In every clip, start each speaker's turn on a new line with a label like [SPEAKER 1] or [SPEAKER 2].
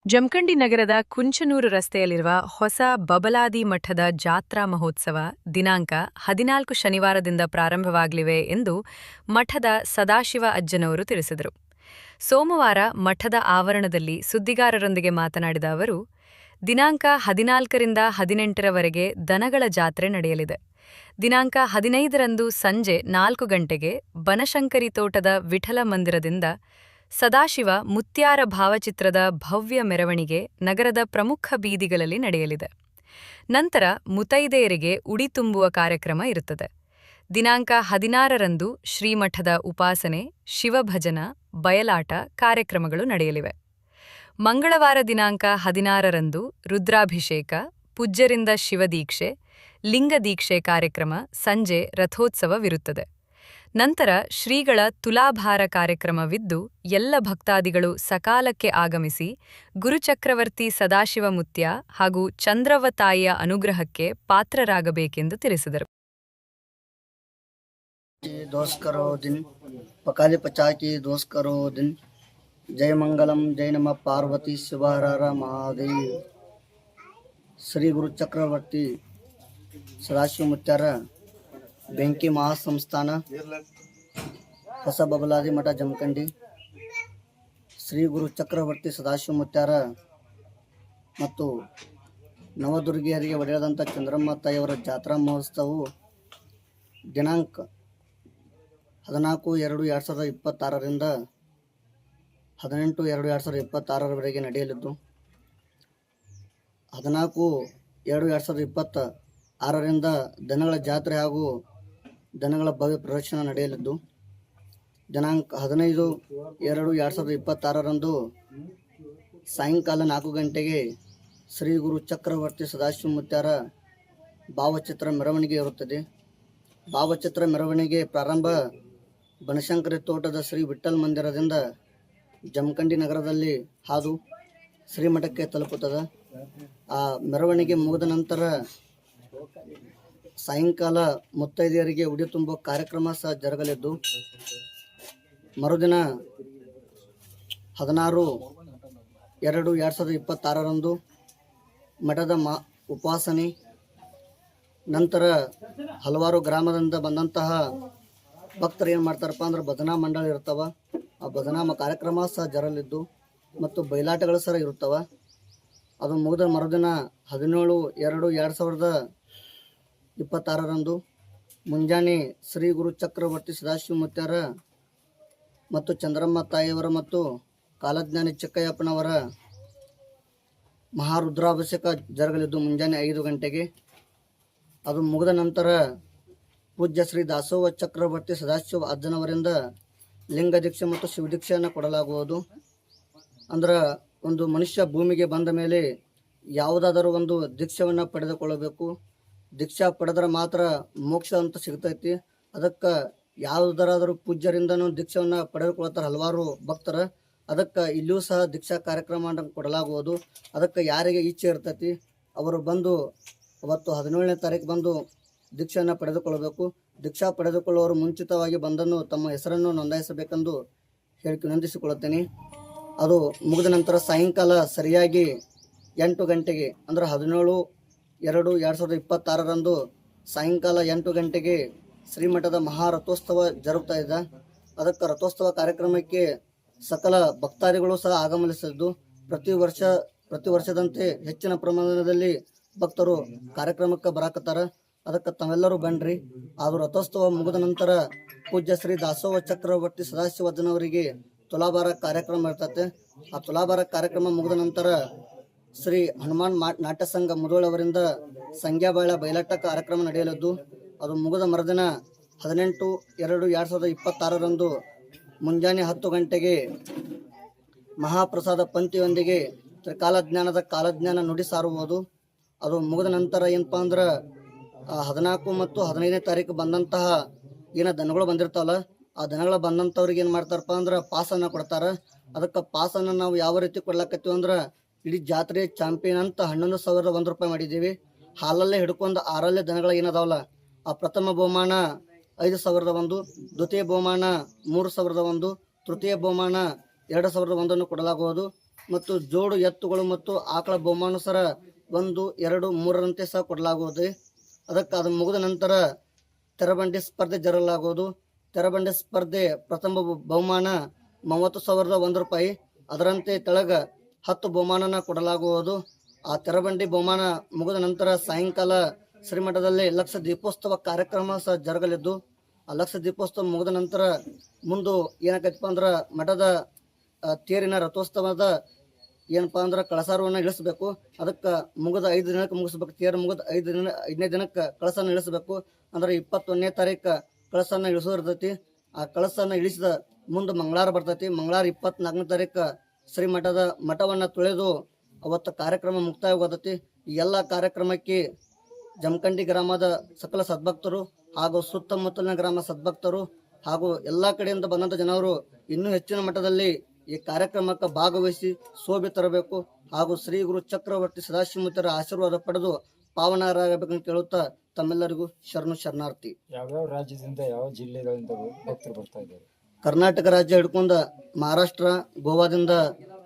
[SPEAKER 1] ಜಮಖಂಡಿ ನಗರದ ಕುಂಚನೂರು ರಸ್ತೆಯಲ್ಲಿರುವ ಹೊಸ ಬಬಲಾದಿ ಮಠದ ಜಾತ್ರಾ ಮಹೋತ್ಸವ ದಿನಾಂಕ 14 ಶನಿವಾರದಿಂದ ಪ್ರಾರಂಭವಾಗಲಿವೆ ಎಂದು ಮಠದ ಸದಾಶಿವ ಅಜ್ಜನವರು ತಿಳಿಸಿದರು. ಸೋಮವಾರ ಮಠದ ಆವರಣದಲ್ಲಿ ಸುದ್ದಿಗಾರರೊಂದಿಗೆ ಮಾತನಾಡಿದ ಅವರು, ದಿನಾಂಕ 14ರಿಂದ 18ರವರೆಗೆ ದನಗಳ ಜಾತ್ರೆ ನಡೆಯಲಿದೆ. ದಿನಾಂಕ 15ರಂದು ಸಂಜೆ 4 ಗಂಟೆಗೆ ಬನಶಂಕರಿ ತೋಟದ ವಿಠಲ ಮಂದಿರದಿಂದ ಸದಾಶಿವ ಮುತ್ಯಾರ ಭಾವಚಿತ್ರದ ಭವ್ಯ ಮೆರವಣಿಗೆ ನಗರದ ಪ್ರಮುಖ ಬೀದಿಗಳಲ್ಲಿ ನಡೆಯಲಿದೆ. ನಂತರ ಮುತೈದೆಯರಿಗೆ ಉಡಿ ತುಂಬುವ ಕಾರ್ಯಕ್ರಮ ಇರುತ್ತದೆ. ದಿನಾಂಕ 16ರಂದು ಶ್ರೀಮಠದ ಉಪಾಸನೆ, ಶಿವಭಜನ, ಬಯಲಾಟ ಕಾರ್ಯಕ್ರಮಗಳು ನಡೆಯಲಿವೆ. ಮಂಗಳವಾರ ದಿನಾಂಕ 16ರಂದು ರುದ್ರಾಭಿಷೇಕ, ಪೂಜ್ಯರಿಂದ ಶಿವದೀಕ್ಷೆ, ಲಿಂಗದೀಕ್ಷೆ ಕಾರ್ಯಕ್ರಮ, ಸಂಜೆ ರಥೋತ್ಸವವಿರುತ್ತದೆ. ನಂತರ ಶ್ರೀಗಳ ತುಲಾಭಾರ ಕಾರ್ಯಕ್ರಮವಿದ್ದು ಎಲ್ಲ ಭಕ್ತಾದಿಗಳು ಸಕಾಲಕ್ಕೆ ಆಗಮಿಸಿ ಗುರುಚಕ್ರವರ್ತಿ ಸದಾಶಿವ ಮುತ್ಯ ಹಾಗೂ ಚಂದ್ರವ್ವ ತಾಯಿಯ ಅನುಗ್ರಹಕ್ಕೆ ಪಾತ್ರರಾಗಬೇಕೆಂದು ತಿಳಿಸಿದರು.
[SPEAKER 2] ಜಯ ಮಂಗಲಂ ಜಯ ನಮ ಪಾರ್ವತಿ ಶಿವಹರ ಮಹಾದೇವ್. ಶ್ರೀ ಗುರು ಚಕ್ರವರ್ತಿ ಸದಾಶಿವ ಮುತ್ಯಾರ ಬೆಂಕಿ ಮಹಾಸಂಸ್ಥಾನ ಹೊಸ ಬಬಲಾದಿ ಮಠ ಜಮಖಂಡಿ ಶ್ರೀ ಗುರು ಚಕ್ರವರ್ತಿ ಸದಾಶಿವ ಮುತ್ಯಾರ ಮತ್ತು ನವದುರ್ಗಿಯರಿಗೆ ಒಡೆಯದಂಥ ಚಂದ್ರಮ್ಮ ತಾಯಿಯವರ ಜಾತ್ರಾ ಮಹೋತ್ಸವವು ದಿನಾಂಕ 14/2/2026ರಿಂದ 18/2/2026ರವರೆಗೆ ನಡೆಯಲಿದ್ದು, 14/2/2026ರಿಂದ ದನಗಳ ಜಾತ್ರೆ ಹಾಗೂ ದನಗಳ ಭವ್ಯ ಪ್ರದರ್ಶನ ನಡೆಯಲಿದ್ದು, ದಿನಾಂಕ 15/2/2026ರಂದು ಸಾಯಂಕಾಲ 4 ಗಂಟೆಗೆ ಶ್ರೀ ಗುರು ಚಕ್ರವರ್ತಿ ಸದಾಶಿವ ಮುತ್ಯಾರ ಭಾವಚಿತ್ರ ಮೆರವಣಿಗೆ ಇರುತ್ತದೆ. ಭಾವಚಿತ್ರ ಮೆರವಣಿಗೆ ಪ್ರಾರಂಭ ಬನಶಂಕರಿ ತೋಟದ ಶ್ರೀ ವಿಠ್ಠಲ ಮಂದಿರದಿಂದ ಜಮಖಂಡಿ ನಗರದಲ್ಲಿ ಹಾದು ಶ್ರೀಮಠಕ್ಕೆ ತಲುಪುತ್ತದೆ. ಆ ಮೆರವಣಿಗೆ ಮುಗಿದ ನಂತರ ಸಾಯಂಕಾಲ ಮುತ್ತೈದೆಯರಿಗೆ ಉಡಿ ತುಂಬುವ ಕಾರ್ಯಕ್ರಮ ಸಹ ಜರುಗಲಿದ್ದು, ಮರುದಿನ 16/2/2026ರಂದು ಮಠದ ಉಪಾಸನೆ, ನಂತರ ಹಲವಾರು ಗ್ರಾಮದಿಂದ ಬಂದಂತಹ ಭಕ್ತರು ಏನು ಮಾಡ್ತಾರಪ್ಪ ಅಂದ್ರೆ ಭಜನಾ ಮಂಡಳ ಇರ್ತಾವ. ಆ ಭಜನಾ ಕಾರ್ಯಕ್ರಮ ಸಹ ಜರಲಿದ್ದು ಮತ್ತು ಬಯಲಾಟಗಳು ಸಹ ಇರುತ್ತವ. ಅದು ಮುಗಿದ ಮರುದಿನ 17/2/2026ರಂದು ಮುಂಜಾನೆ ಶ್ರೀ ಗುರು ಚಕ್ರವರ್ತಿ ಸದಾಶಿವ ಮುತ್ಯಾರ ಮತ್ತು ಚಂದ್ರಮ್ಮ ತಾಯಿಯವರ ಮತ್ತು ಕಾಲಜ್ಞಾನಿ ಚಿಕ್ಕಯ್ಯಪ್ಪನವರ ಮಹಾರುದ್ರಾಭಿಷೇಕ ಜರುಗಲಿದ್ದು ಮುಂಜಾನೆ 5 ಗಂಟೆಗೆ. ಅದು ಮುಗಿದ ನಂತರ ಪೂಜ್ಯ ಶ್ರೀ ದಾಸೋಹ ಚಕ್ರವರ್ತಿ ಸದಾಶಿವ ಅಜ್ಜನವರಿಂದ ಲಿಂಗ ದೀಕ್ಷೆ ಮತ್ತು ಶಿವದೀಕ್ಷೆಯನ್ನು ಕೊಡಲಾಗುವುದು. ಅಂದ್ರೆ ಒಂದು ಮನುಷ್ಯ ಭೂಮಿಗೆ ಬಂದ ಮೇಲೆ ಯಾವುದಾದರೂ ಒಂದು ದೀಕ್ಷೆಯನ್ನು ಪಡೆದುಕೊಳ್ಳಬೇಕು. ದೀಕ್ಷಾ ಪಡೆದ್ರೆ ಮಾತ್ರ ಮೋಕ್ಷ ಅಂತ ಸಿಗ್ತೈತಿ. ಅದಕ್ಕೆ ಯಾವುದರಾದರೂ ಪೂಜ್ಯರಿಂದನೂ ದೀಕ್ಷೆಯನ್ನು ಪಡೆದುಕೊಳ್ತಾರೆ ಹಲವಾರು ಭಕ್ತರ. ಅದಕ್ಕೆ ಇಲ್ಲಿಯೂ ಸಹ ದೀಕ್ಷಾ ಕಾರ್ಯಕ್ರಮ ಕೊಡಲಾಗುವುದು. ಅದಕ್ಕೆ ಯಾರಿಗೆ ಇಚ್ಛೆ ಇರ್ತೈತಿ ಅವರು ಬಂದು ಅವತ್ತು 17ನೇ ತಾರೀಕು ಬಂದು ದೀಕ್ಷೆಯನ್ನು ಪಡೆದುಕೊಳ್ಳಬೇಕು. ದೀಕ್ಷಾ ಪಡೆದುಕೊಳ್ಳುವವರು ಮುಂಚಿತವಾಗಿ ಬಂದನ್ನು ತಮ್ಮ ಹೆಸರನ್ನು ನೋಂದಾಯಿಸಬೇಕೆಂದು ವಿನಂತಿಸಿಕೊಳ್ಳುತ್ತೇನೆ. ಅದು ಮುಗಿದ ನಂತರ ಸಾಯಂಕಾಲ ಸರಿಯಾಗಿ 8 ಗಂಟೆಗೆ ಅಂದರೆ 17/2/2026ರಂದು ಸಾಯಂಕಾಲ 8 ಗಂಟೆಗೆ ಶ್ರೀಮಠದ ಮಹಾರಥೋತ್ಸವ ಜರುಗ್ತಾ ಇದೆ. ಅದಕ್ಕೆ ರಥೋತ್ಸವ ಕಾರ್ಯಕ್ರಮಕ್ಕೆ ಸಕಲ ಭಕ್ತಾದಿಗಳು ಸಹ ಆಗಮನಿಸಿದ್ದು, ಪ್ರತಿ ವರ್ಷದಂತೆ ಹೆಚ್ಚಿನ ಪ್ರಮಾಣದಲ್ಲಿ ಭಕ್ತರು ಕಾರ್ಯಕ್ರಮಕ್ಕೆ ಬರಾಕತ್ತಾರ. ಅದಕ್ಕೆ ತಾವೆಲ್ಲರೂ ಬನ್ನಿರಿ. ಅದು ರಥೋತ್ಸವ ಮುಗಿದ ನಂತರ ಪೂಜ್ಯ ಶ್ರೀ ದಾಸೋಹ ಚಕ್ರವರ್ತಿ ಸದಾಶಿವ ಅಜ್ಜನವರಿಗೆ ತುಲಾಭಾರ ಕಾರ್ಯಕ್ರಮ ಇರ್ತದೆ. ಆ ತುಲಾಭಾರ ಕಾರ್ಯಕ್ರಮ ಮುಗಿದ ನಂತರ ಶ್ರೀ ಹನುಮಾನ್ ನಾಟ್ಯ ಸಂಘ ಮುಧೋಳವರಿಂದ ಸಂಗ್ಯಾಬಾಳ ಬಯಲಾಟ ಕಾರ್ಯಕ್ರಮ ನಡೆಯಲಿದ್ದು, ಅದು ಮುಗಿದ ಮರುದಿನ 18/2/2026ರಂದು ಮುಂಜಾನೆ 10 ಗಂಟೆಗೆ ಮಹಾಪ್ರಸಾದ ಪಂಕ್ತಿಯೊಂದಿಗೆ ತ್ರಿಕಾಲಜ್ಞಾನದ ಕಾಲಜ್ಞಾನ ನುಡಿ ಸಾರುವುದು. ಅದು ಮುಗಿದ ನಂತರ ಏನಪ್ಪ ಅಂದ್ರೆ 14 ಮತ್ತು 15ನೇ ತಾರೀಕು ಬಂದಂತಹ ಏನ ದನಗಳು ಬಂದಿರ್ತಾವಲ್ಲ, ಆ ದನಗಳು ಬಂದಂಥವ್ರಿಗೆ ಏನು ಮಾಡ್ತಾರಪ್ಪ ಅಂದ್ರೆ ಪಾಸನ್ನು ಕೊಡ್ತಾರೆ. ಅದಕ್ಕೆ ಪಾಸನ್ನು ನಾವು ಯಾವ ರೀತಿ ಕೊಡ್ಲಾಕತ್ತೀವಿ ಅಂದ್ರೆ ಇಡೀ ಜಾತ್ರೆ ಚಾಂಪಿಯನ್ ಅಂತ 11,001 ರೂಪಾಯಿ ಮಾಡಿದ್ದೀವಿ. ಹಾಲಲ್ಲೇ ಹಿಡ್ಕೊಂಡು 6 ದನಗಳು ಏನದಾವಲ್ಲ, ಆ ಪ್ರಥಮ ಬಹುಮಾನ 5,001, ದ್ವಿತೀಯ ಬಹುಮಾನ 3,001, ತೃತೀಯ ಬಹುಮಾನ 2,001 ಕೊಡಲಾಗುವುದು. ಮತ್ತು ಜೋಡು ಎತ್ತುಗಳು ಮತ್ತು ಆಕಳ ಬಹುಮಾನುಸಾರ 1, 2, 3ರಂತೆ ಸಹ ಕೊಡಲಾಗುವುದು. ಅದಕ್ಕೆ ಅದು ಮುಗಿದ ನಂತರ ತೆರಬಂಡಿ ಸ್ಪರ್ಧೆ ಜರಲಾಗುವುದು. ತೆರಬಂಡಿ ಸ್ಪರ್ಧೆ ಪ್ರಥಮ ಬಹುಮಾನ 30,001 ರೂಪಾಯಿ. ಅದರಂತೆ ತೆಳಗ 10 ಬಹುಮಾನನ ಕೊಡಲಾಗುವುದು. ಆ ತೆರಬಂಡಿ ಬಹುಮಾನ ಮುಗಿದ ನಂತರ ಸಾಯಂಕಾಲ ಶ್ರೀಮಠದಲ್ಲಿ ಲಕ್ಷ ದೀಪೋತ್ಸವ ಕಾರ್ಯಕ್ರಮ ಸಹ ಜರುಗಲಿದ್ದು, ಆ ಲಕ್ಷ ದೀಪೋತ್ಸವ ಮುಗಿದ ನಂತರ ಮುಂದೆ ಏನಾಕೈತಪ್ಪ ಅಂದ್ರೆ ಮಠದ ತೇರಿನ ರಥೋತ್ಸವದ ಏನಪ್ಪಾ ಅಂದ್ರೆ ಕಳಸಾರವನ್ನು ಇಳಿಸ್ಬೇಕು. ಅದಕ್ಕೆ ಮುಗಿದ 5 ದಿನಕ್ಕೆ ಮುಗಿಸ್ಬೇಕು. ತೇರು ಮುಗಿದ 5ನೇ ದಿನಕ್ಕೆ ಕಳಸನ ಇಳಿಸ್ಬೇಕು. ಅಂದ್ರೆ 21ನೇ ತಾರೀಕು ಕಳಸನ ಇಳಿಸೋದಿರ್ತೈತಿ. ಆ ಕಳಸನ ಇಳಿಸಿದ ಮುಂದೆ ಮಂಗಳಾರ ಬರ್ತೈತಿ. ಮಂಗಳಾರ 24ನೇ ತಾರೀಕು ಶ್ರೀಮಠದ ಮಠವನ್ನು ತೊಳೆದು ಅವತ್ತು ಕಾರ್ಯಕ್ರಮ ಮುಕ್ತಾಯವಾಗತೈತಿ. ಈ ಎಲ್ಲ ಕಾರ್ಯಕ್ರಮಕ್ಕೆ ಜಮಖಂಡಿ ಗ್ರಾಮದ ಸಕಲ ಸದ್ಭಕ್ತರು ಹಾಗೂ ಸುತ್ತಮುತ್ತಲಿನ ಗ್ರಾಮ ಸದ್ಭಕ್ತರು ಹಾಗೂ ಎಲ್ಲ ಕಡೆಯಿಂದ ಬಂದಂಥ ಜನರು ಇನ್ನೂ ಹೆಚ್ಚಿನ ಮಟ್ಟದಲ್ಲಿ ಈ ಕಾರ್ಯಕ್ರಮಕ್ಕೆ ಭಾಗವಹಿಸಿ ಶೋಭೆ ತರಬೇಕು ಹಾಗೂ ಶ್ರೀ ಗುರು ಚಕ್ರವರ್ತಿ ಸದಾಶಿವಮೂರ್ತಿಯರ ಆಶೀರ್ವಾದ ಪಡೆದು ಪಾವನರಾಗಬೇಕಂತ ಕೇಳುತ್ತಾ ತಮ್ಮೆಲ್ಲರಿಗೂ ಶರಣಾರ್ಥಿ.
[SPEAKER 3] ಯಾವ್ಯಾವ ರಾಜ್ಯದಿಂದ ಯಾವ ಜಿಲ್ಲೆಗಳಿಂದ ಭಕ್ತರು ಬರ್ತಾ ಇದ್ದಾರೆ?
[SPEAKER 2] ಕರ್ನಾಟಕ ರಾಜ್ಯ ಹಿಡ್ಕೊಂಡ ಮಹಾರಾಷ್ಟ್ರ, ಗೋವಾದಿಂದ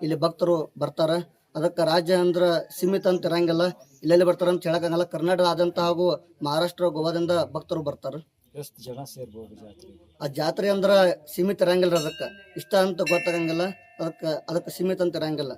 [SPEAKER 2] ಇಲ್ಲಿ ಭಕ್ತರು ಬರ್ತಾರೆ. ಅದಕ್ಕೆ ರಾಜ್ಯ ಅಂದ್ರೆ ಸೀಮಿತ ಅಂತ ಇರಂಗಿಲ್ಲ, ಇಲ್ಲೆಲ್ಲಿ ಬರ್ತಾರೆ ಅಂತ ಹೇಳಕ್ಕಾಗಲ್ಲ. ಕರ್ನಾಟಕದಾದ್ಯಂತ ಹಾಗೂ ಮಹಾರಾಷ್ಟ್ರ, ಗೋವಾದಿಂದ ಭಕ್ತರು ಬರ್ತಾರೆ.
[SPEAKER 3] ಎಷ್ಟು ಜನ ಸೇರ್ಬೋದು ಜಾತ್ರೆಗೆ?
[SPEAKER 2] ಆ ಜಾತ್ರೆ ಅಂದ್ರೆ ಸೀಮಿತ ಇರಂಗಿಲ್ಲ. ಅದಕ್ಕೆ ಇಷ್ಟ ಅಂತ ಗೊತ್ತಾಗಂಗಿಲ್ಲ. ಅದಕ್ಕೆ ಸೀಮಿತ ಅಂತ ಇರಂಗಿಲ್ಲ.